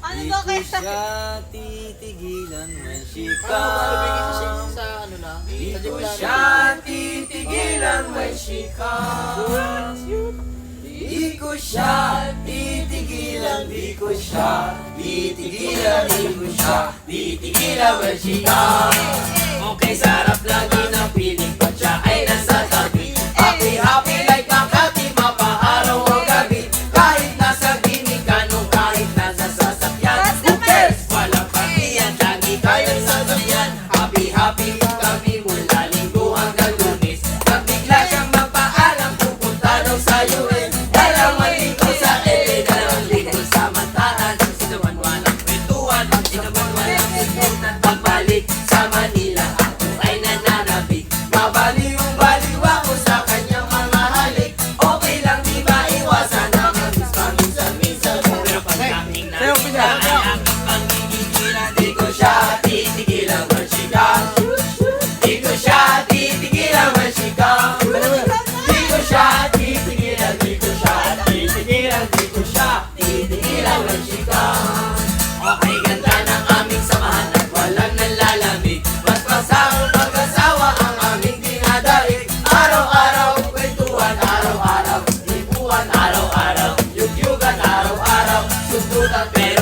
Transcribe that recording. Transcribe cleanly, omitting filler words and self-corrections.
Ano Di ba ko kayo? siya titigilan when she Parang sa comes. ano na. Di Sa ko Jimla. siya titigilan when she comes. Di ko siya titigilan, di ko siya titigilan, di ko siya titigilan when she comes. Okay, sarap lagi ng piling pag siya ay nasa tabi. Happy, happy like Makati, mapaaraw o gabi. Kahit nasa gimmick ka nung kahit nasa sasakyan. Who cares? Walang pagdiyan, lagi kayang sasayan. Happy, happy kami mula linggo hanggang lunes. Pag bigla siyang magpaalam, pupunta daw sa US. Dalawang linggo sa LA, dalawang linggo sa Mantahan. Kasi naman walang kwentuhan, kasi naman walang kwentuhan. Pagbalik sa Manila, ako ay nananabik. Mabaliw-baliw ako sa kanyang mga halik. Okay lang di ba iwasan ang miss paminsan-minsan. Pero pagdating na kita ay aking pangigigilan. Di ko siya titigilan when she comes. Di ko siya titigilan when she comes. Di ko siya titigilan, di ko siya titigilan, di ko siya titigilan when she comes. Okay, ganda ng aming samahan at walang nanlalamig. Mas masahang mag-asawa ang aming dinadaig. Araw-araw kwentuhan, araw-araw ipuan, araw-araw yugyugan, araw-araw sundutan. Pero